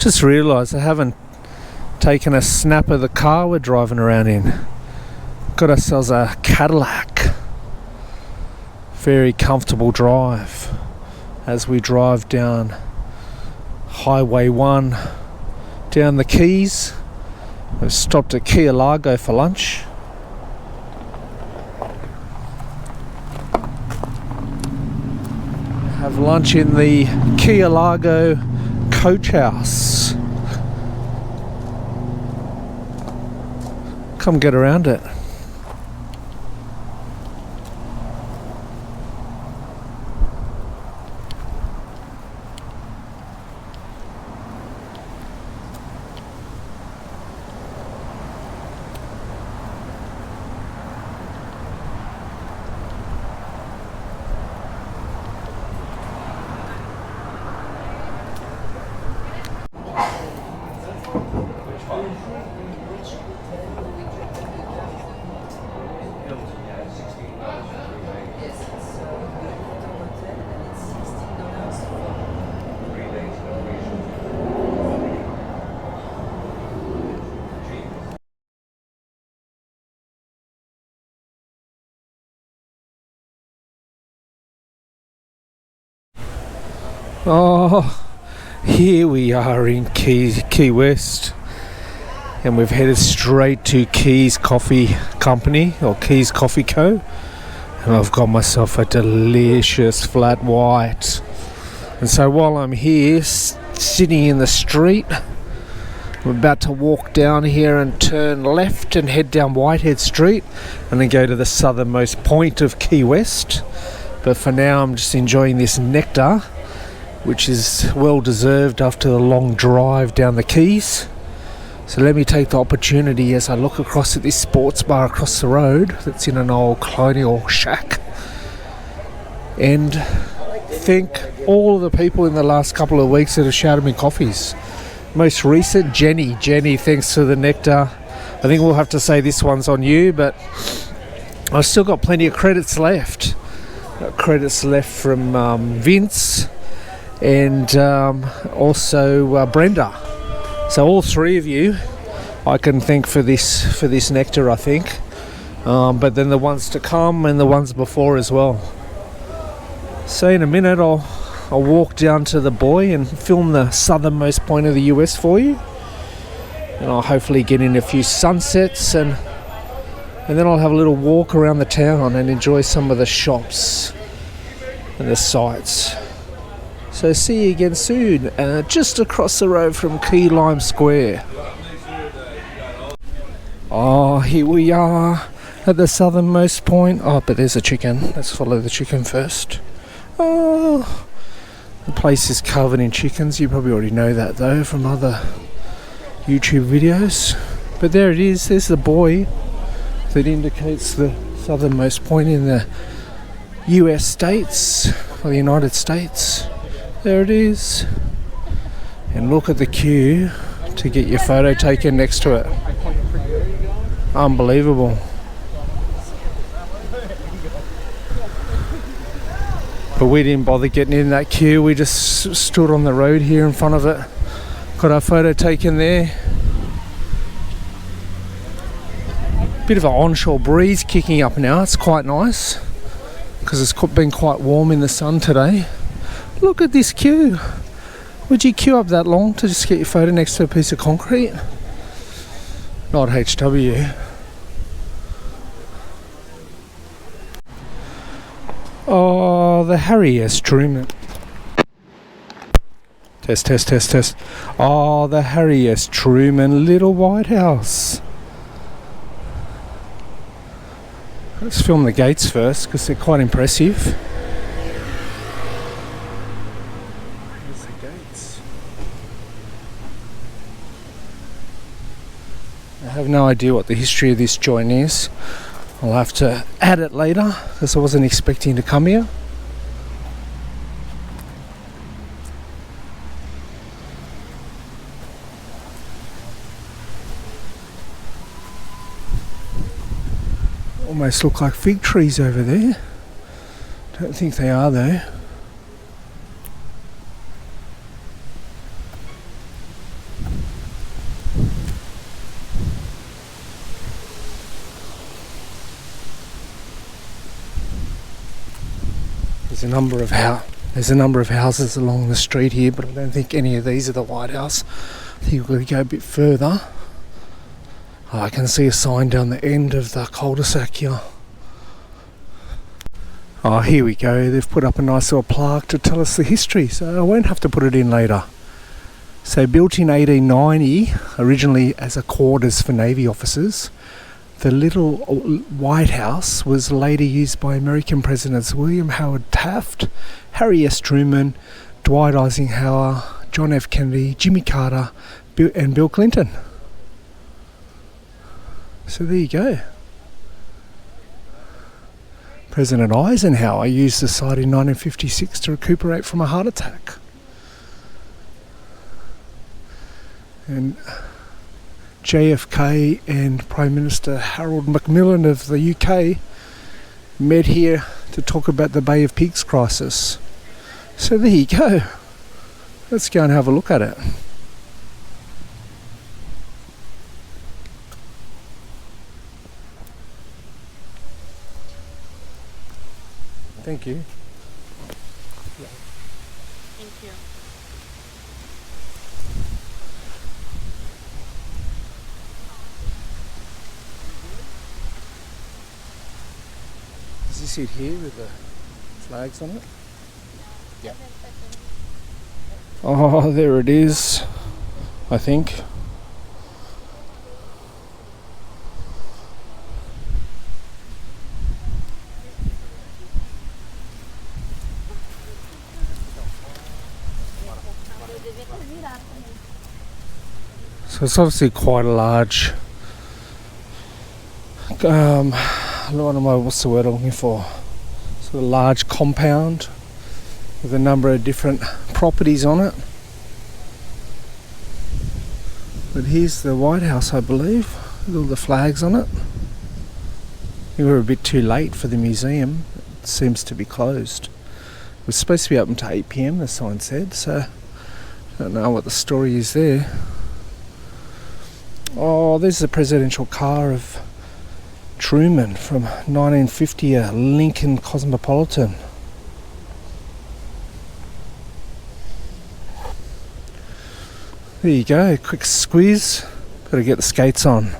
Just realised I haven't taken a snap of the car we're driving around in. Got ourselves a Cadillac. Very comfortable drive as we drive down Highway 1 down the Keys. We've stopped at Kea Largo for lunch. Have lunch in the Kea Largo Coach House. Come get around it. Oh, here we are in Key West, and we've headed straight to Keys Coffee Company, or Keys Coffee Co. And I've got myself a delicious flat white. And so while I'm here, sitting in the street, I'm about to walk down here and turn left and head down Whitehead Street, and then go to the southernmost point of Key West. But for now, I'm just enjoying this nectar, which is well deserved after the long drive down the Keys. So let me take the opportunity as I look across at this sports bar across the road that's in an old colonial shack, and thank all of the people in the last couple of weeks that have shouted me coffees. Most recent, Jenny, thanks to the nectar. I think we'll have to say this one's on you, but I've still got plenty of credits left. Credits left from Vince, and also Brenda. So all three of you I can thank for this nectar, I think. But then the ones to come and the ones before as well. So in a minute I'll walk down to the buoy and film the southernmost point of the US for you. And I'll hopefully get in a few sunsets, and then I'll have a little walk around the town and enjoy some of the shops and the sights. So see you again soon, just across the road from Key Lime Square. Oh, here we are at the southernmost point. Oh, but there's a chicken. Let's follow the chicken first. Oh, the place is covered in chickens. You probably already know that though from other YouTube videos. But there it is. There's the buoy that indicates the southernmost point in the US states, or the United States. There it is. And look at the queue to get your photo taken next to it. Unbelievable. But we didn't bother getting in that queue. We just stood on the road here in front of it. Got our photo taken there. Bit of an onshore breeze kicking up now. It's quite nice because it's been quite warm in the sun today. Look at this queue. Would you queue up that long to just get your photo next to a piece of concrete? Not HW. Oh, the Harry S. Truman. Test. Oh, the Harry S. Truman Little White House. Let's film the gates first because they're quite impressive. I have no idea what the history of this joint is. I'll have to add it later because I wasn't expecting to come here. Almost look like fig trees over there. Don't think they are though. There's a number of houses along the street here, but I don't think any of these are the White House. I think we're going to go a bit further. I can see a sign down the end of the cul-de-sac here. Oh, here we go. They've put up a nice little plaque to tell us the history, so I won't have to put it in later. So built in 1890, originally as a quarters for Navy officers, the little White House was later used by American Presidents William Howard Taft, Harry S. Truman, Dwight Eisenhower, John F. Kennedy, Jimmy Carter, and Bill Clinton. So there you go. President Eisenhower used the site in 1956 to recuperate from a heart attack. And JFK and Prime Minister Harold Macmillan of the UK met here to talk about the Bay of Pigs crisis. So there you go. Let's go and have a look at it. Thank you. Thank you. Is this it here with the flags on it? Yeah. Oh, there it is, I think. So it's obviously quite a large, what's the word I'm looking for? Sort of large compound with a number of different properties on it. But here's the White House, I believe, with all the flags on it. We were a bit too late for the museum. It seems to be closed. It was supposed to be open to 8 p.m, the sign said, so I don't know what the story is there. Oh, there's the presidential car of Truman from 1950, a Lincoln Cosmopolitan. There you go, quick squeeze. Gotta get the skates on.